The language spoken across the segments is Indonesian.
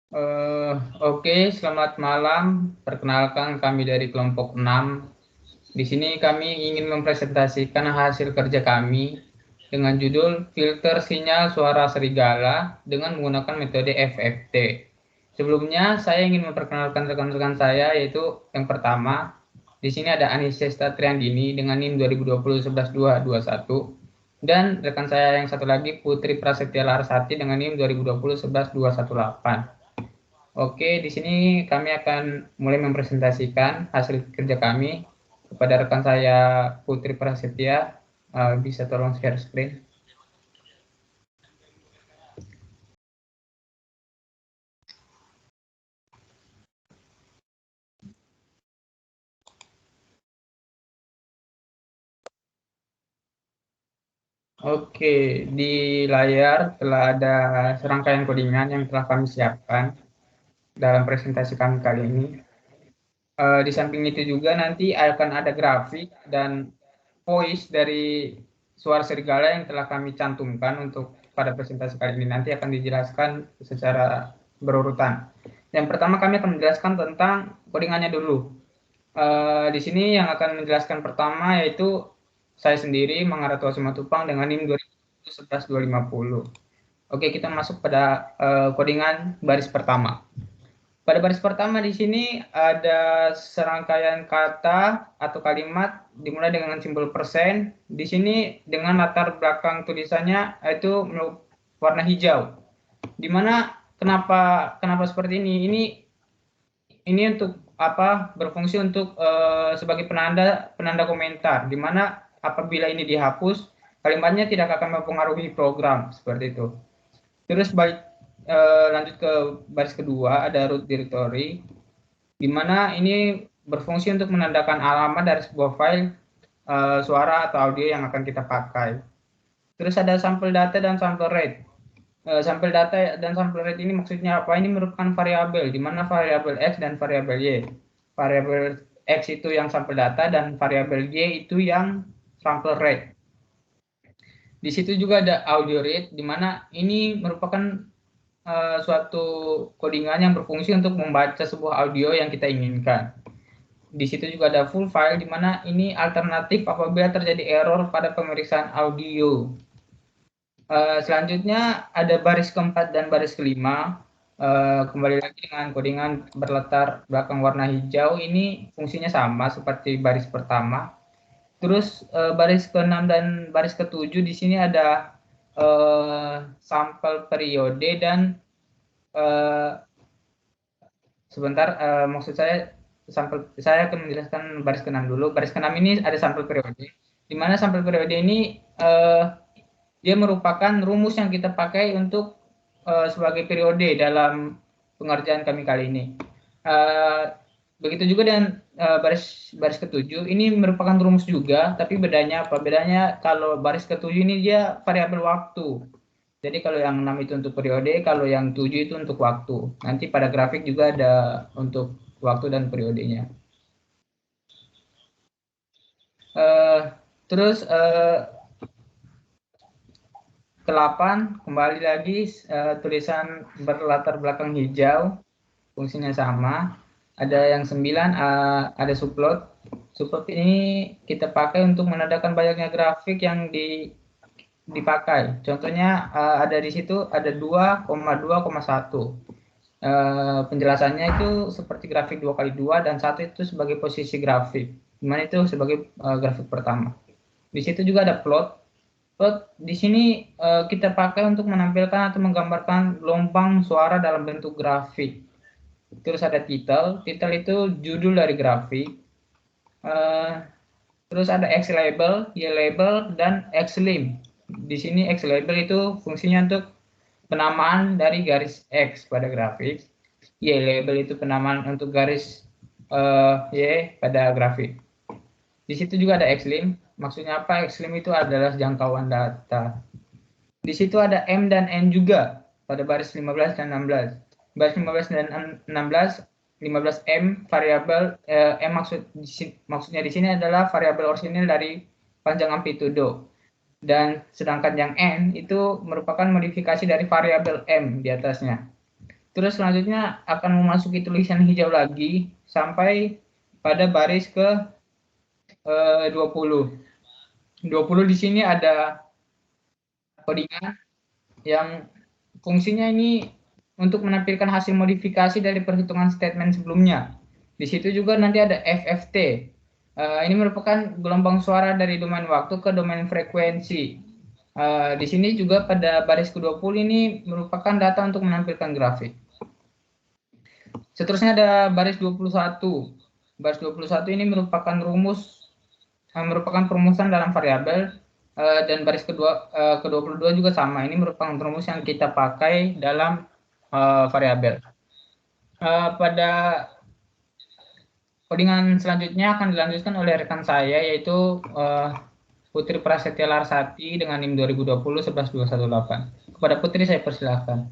Oke, selamat malam. Perkenalkan kami dari kelompok 6. Di sini kami ingin mempresentasikan hasil kerja kami dengan judul Filter Sinyal Suara Serigala dengan menggunakan metode FFT. Sebelumnya, saya ingin memperkenalkan rekan-rekan saya, yaitu yang pertama, di sini ada Anisesta Triandini dengan NIM 2020-11221, dan rekan saya yang satu lagi Putri Prasetya Larsati dengan NIM 2020-11118. Oke, di sini kami akan mulai mempresentasikan hasil kerja kami kepada rekan saya Putri Prasetya. Bisa tolong share screen. Oke, di layar telah ada serangkaian codingan yang telah kami siapkan dalam presentasi kami kali ini. Di samping itu juga nanti akan ada grafik dan voice dari suara serigala yang telah kami cantumkan untuk pada presentasi kali ini. Nanti akan dijelaskan secara berurutan. Yang pertama kami akan menjelaskan tentang codingannya dulu. Di sini yang akan menjelaskan pertama yaitu saya sendiri, Mangaratua Simatupang dengan NIM 2011-250. Oke, kita masuk pada codingan baris pertama. Pada baris pertama di sini ada serangkaian kata atau kalimat dimulai dengan simbol persen. Di sini dengan latar belakang tulisannya itu warna hijau. Dimana kenapa seperti ini? Ini untuk apa? Berfungsi untuk sebagai penanda komentar. Dimana apabila ini dihapus, kalimatnya tidak akan mempengaruhi program seperti itu. Terus lanjut ke baris kedua ada root directory, di mana ini berfungsi untuk menandakan alamat dari sebuah file suara atau audio yang akan kita pakai. Terus ada sample data dan sample rate. Sampel data dan sample rate ini maksudnya apa? Ini merupakan variabel, di mana variabel X dan variabel Y. Variabel X itu yang sampel data dan variabel Y itu yang sample rate. Di situ juga ada audio rate, di mana ini merupakan suatu codingan yang berfungsi untuk membaca sebuah audio yang kita inginkan. Di situ juga ada full file, di mana ini alternatif apabila terjadi error pada pemeriksaan audio. Selanjutnya ada baris keempat dan baris kelima. Kembali lagi dengan codingan berlatar belakang warna hijau, ini fungsinya sama seperti baris pertama. Terus baris ke-6 dan baris ke-7 di sini ada sampel periode dan sebentar, maksud saya saya akan menjelaskan baris ke-6 dulu. Baris ke-6 ini ada sampel periode, di mana sampel periode ini dia merupakan rumus yang kita pakai untuk sebagai periode dalam pengerjaan kami kali ini. Begitu juga dengan baris ke-7, ini merupakan rumus juga, tapi bedanya apa? Bedanya kalau baris ke-7 ini dia variabel waktu. Jadi kalau yang 6 itu untuk periode, kalau yang 7 itu untuk waktu. Nanti pada grafik juga ada untuk waktu dan periodenya. Terus ke-8 kembali lagi tulisan berlatar belakang hijau, fungsinya sama. Ada yang 9 ada subplot. Subplot ini kita pakai untuk menandakan banyaknya grafik yang dipakai. Contohnya ada di situ ada 2,2,1. Penjelasannya itu seperti grafik 2x2 dan 1 itu sebagai posisi grafik. Dimana itu sebagai grafik pertama. Di situ juga ada plot. Plot di sini kita pakai untuk menampilkan atau menggambarkan gelombang suara dalam bentuk grafik. Terus ada title. Title itu judul dari grafik. Terus ada X label, Y label, dan X lim. Di sini X label itu fungsinya untuk penamaan dari garis X pada grafik. Y label itu penamaan untuk garis Y pada grafik. Di situ juga ada X-lim. Maksudnya apa? X-lim itu adalah jangkauan data. Di situ ada M dan N juga pada baris 15 dan 16. Baris 15 dan 16, 15M variabel M maksudnya di sini adalah variabel orisinil dari panjang amplitudo. Dan sedangkan yang N itu merupakan modifikasi dari variabel M di atasnya. Terus selanjutnya akan memasuki tulisan hijau lagi sampai pada baris ke 20. 20 di sini ada codingan yang fungsinya ini untuk menampilkan hasil modifikasi dari perhitungan statement sebelumnya. Di situ juga nanti ada FFT. Ini merupakan gelombang suara dari domain waktu ke domain frekuensi. Di sini juga pada baris ke-20 ini merupakan data untuk menampilkan grafik. Seterusnya ada baris 21. Baris 21 ini merupakan perumusan dalam variabel, dan baris ke-22 juga sama. Ini merupakan rumus yang kita pakai dalam variabel. Pada codingan selanjutnya akan dilanjutkan oleh rekan saya, yaitu Putri Prasetya Larsati dengan NIM 2020 11218. Kepada Putri saya persilakan.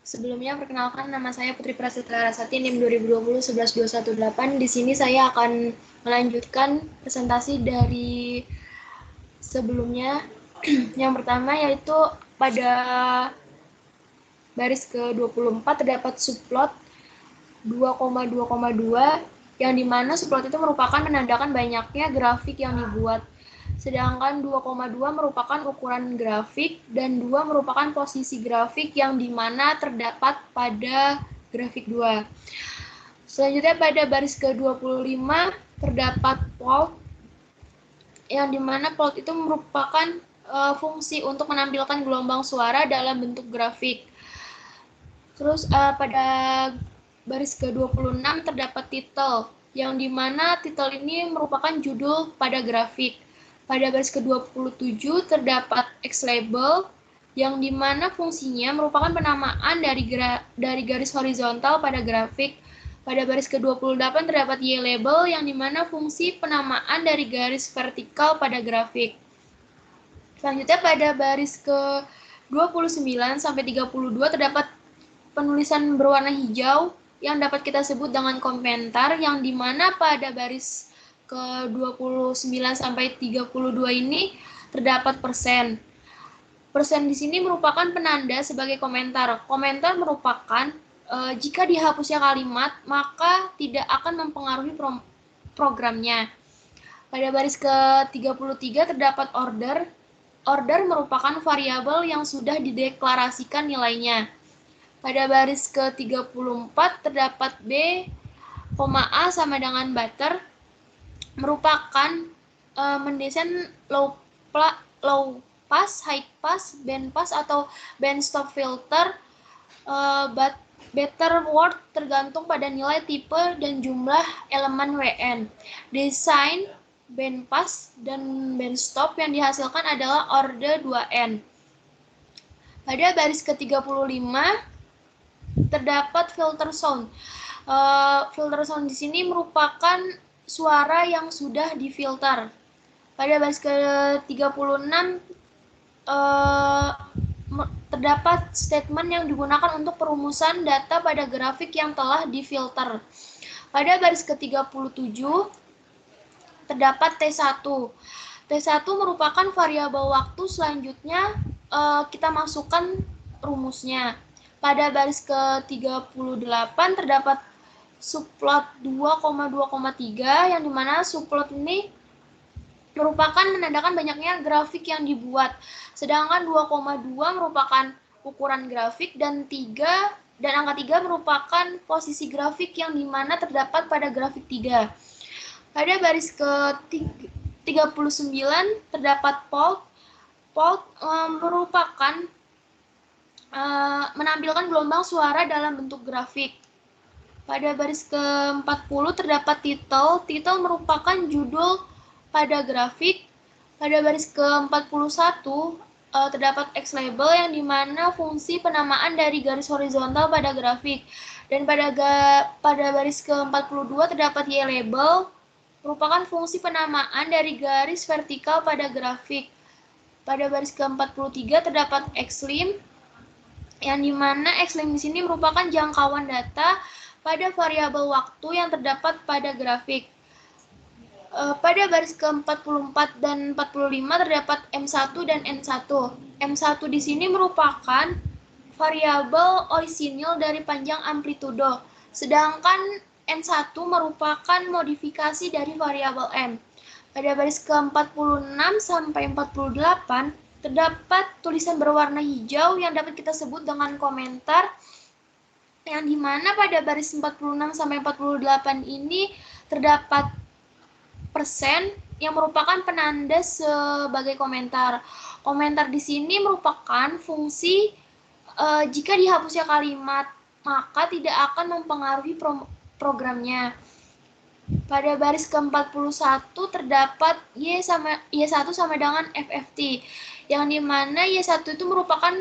Sebelumnya perkenalkan, nama saya Putri Prasetya Larsati, NIM 2020 11218. Di sini saya akan melanjutkan presentasi dari sebelumnya. Yang pertama yaitu pada baris ke-24 terdapat subplot 2,2,2 yang dimana subplot itu merupakan menandakan banyaknya grafik yang dibuat. Sedangkan 2,2 merupakan ukuran grafik dan 2 merupakan posisi grafik yang dimana terdapat pada grafik 2. Selanjutnya pada baris ke-25 terdapat plot yang dimana plot itu merupakan fungsi untuk menampilkan gelombang suara dalam bentuk grafik. Terus pada baris ke-26 terdapat title, yang dimana title ini merupakan judul pada grafik. Pada baris ke-27 terdapat X-label, yang dimana fungsinya merupakan penamaan dari garis horizontal pada grafik. Pada baris ke-28 terdapat Y-label, yang dimana fungsi penamaan dari garis vertikal pada grafik. Selanjutnya pada baris ke-29 sampai 32 terdapat penulisan berwarna hijau yang dapat kita sebut dengan komentar, yang dimana pada baris ke-29 sampai 32 ini terdapat persen. Persen di sini merupakan penanda sebagai komentar. Komentar merupakan jika dihapusnya kalimat, maka tidak akan mempengaruhi programnya. Pada baris ke-33 terdapat order. Order merupakan variabel yang sudah dideklarasikan nilainya. Pada baris ke-34 terdapat B, A sama dengan butter, merupakan mendesain low pass, high pass, band pass atau band stop filter, better word tergantung pada nilai tipe dan jumlah elemen WN. Desain band pass dan band stop yang dihasilkan adalah order 2N. Pada baris ke-35 terdapat filter sound. Filter sound di sini merupakan suara yang sudah difilter. Pada baris ke-36 terdapat statement yang digunakan untuk perumusan data pada grafik yang telah difilter. Pada baris ke-37 terdapat T1. T1 merupakan variabel waktu. Selanjutnya kita masukkan rumusnya. Pada baris ke-38 terdapat subplot 2,2,3 yang dimana subplot ini merupakan menandakan banyaknya grafik yang dibuat. Sedangkan 2,2 merupakan ukuran grafik dan angka 3 merupakan posisi grafik yang dimana terdapat pada grafik 3. Pada baris ke-39 terdapat plot. Plot merupakan menampilkan gelombang suara dalam bentuk grafik. Pada baris ke-40 terdapat title. Title merupakan judul pada grafik. Pada baris ke-41 terdapat X-label yang dimana fungsi penamaan dari garis horizontal pada grafik. Dan pada baris ke-42 terdapat Y-label, merupakan fungsi penamaan dari garis vertikal pada grafik. Pada baris ke-43 terdapat X-lim, yang dimana X-lim di sini merupakan jangkauan data pada variabel waktu yang terdapat pada grafik. Pada baris ke-44 dan 45 terdapat M1 dan N1. M1 di sini merupakan variabel orisinil dari panjang amplitudo, sedangkan N1 merupakan modifikasi dari variabel M. Pada baris ke-46 sampai 48, terdapat tulisan berwarna hijau yang dapat kita sebut dengan komentar, yang dimana pada baris 46 sampai 48 ini terdapat persen yang merupakan penanda sebagai komentar. Komentar di sini merupakan fungsi jika dihapusnya kalimat, maka tidak akan mempengaruhi programnya. Pada baris ke-41 terdapat Y1 sama dengan FFT, yang dimana Y1 itu merupakan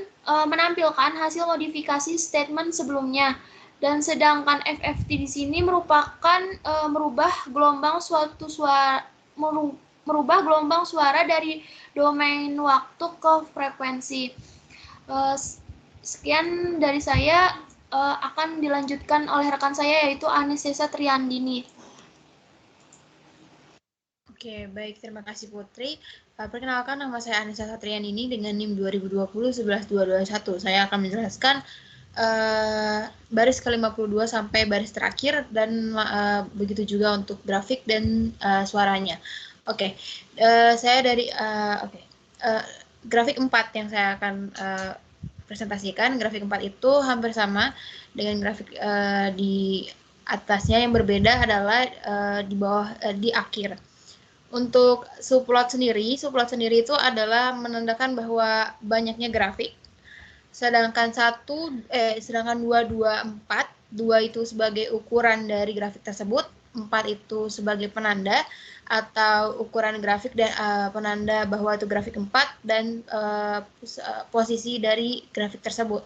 menampilkan hasil modifikasi statement sebelumnya, dan sedangkan FFT di sini merupakan merubah gelombang suara dari domain waktu ke frekuensi. Sekian dari saya, akan dilanjutkan oleh rekan saya yaitu Anissesa Triandini. Oke, baik, terima kasih Putri. Perkenalkan, nama saya Anissa Satriandini dengan NIM 2020-11221. Saya akan menjelaskan baris ke-52 sampai baris terakhir, dan begitu juga untuk grafik dan suaranya. Oke, saya dari grafik 4 yang saya akan presentasikan. Grafik 4 itu hampir sama dengan grafik di atasnya, yang berbeda adalah di bawah, di akhir. Untuk subplot sendiri itu adalah menandakan bahwa banyaknya grafik. Sedangkan 2, 2 itu sebagai ukuran dari grafik tersebut, 4 itu sebagai penanda atau ukuran grafik dan penanda bahwa itu grafik 4 dan posisi dari grafik tersebut.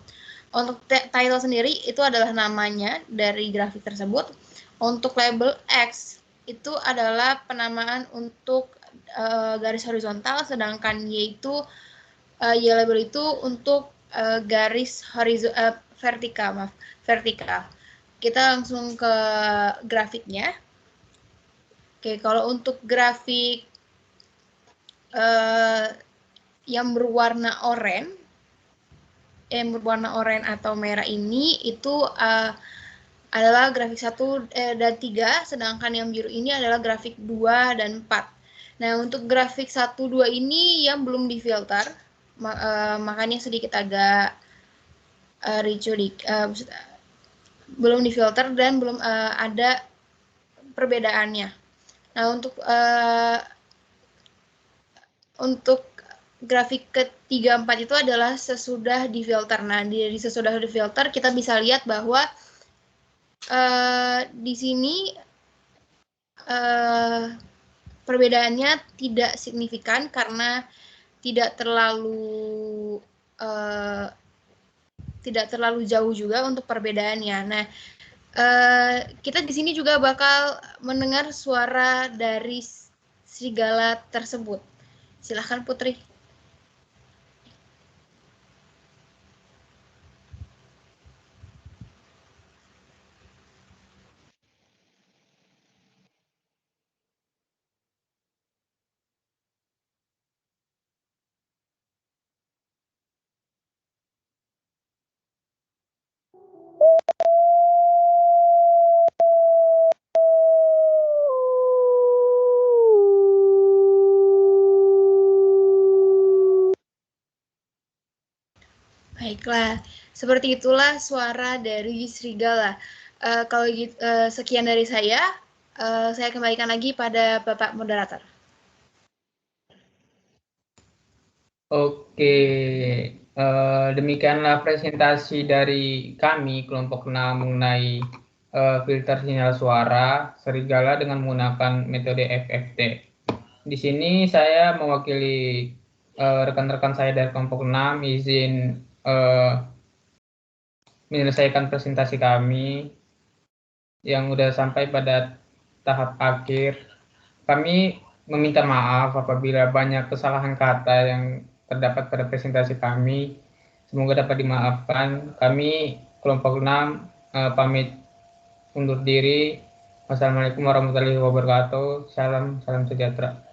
Untuk title sendiri itu adalah namanya dari grafik tersebut. Untuk label X itu adalah penamaan untuk garis horizontal, sedangkan Y label itu untuk garis vertikal. Kita langsung ke grafiknya. Oke, kalau untuk grafik yang berwarna oranye atau merah ini itu adalah grafik 1 dan 3, sedangkan yang biru ini adalah grafik 2 dan 4. Nah, untuk grafik 1, 2 ini yang belum difilter, makanya sedikit agak ricu, belum difilter dan belum ada perbedaannya. Nah, untuk grafik ke-3, 4 itu adalah sesudah difilter. Nah, dari sesudah difilter kita bisa lihat bahwa di sini perbedaannya tidak signifikan karena tidak terlalu jauh juga untuk perbedaannya. Nah, kita di sini juga bakal mendengar suara dari serigala tersebut. Silahkan Putri. Baiklah, seperti itulah suara dari serigala. Kalau gitu, sekian dari saya kembalikan lagi pada Bapak Moderator. Oke, demikianlah presentasi dari kami kelompok 6 mengenai filter sinyal suara serigala dengan menggunakan metode FFT. Di sini saya mewakili rekan-rekan saya dari kelompok 6 izin menyelesaikan presentasi kami yang sudah sampai pada tahap akhir. Kami meminta maaf apabila banyak kesalahan kata yang terdapat pada presentasi kami. Semoga dapat dimaafkan. Kami kelompok 6 pamit undur diri. Wassalamualaikum warahmatullahi wabarakatuh. Salam sejahtera.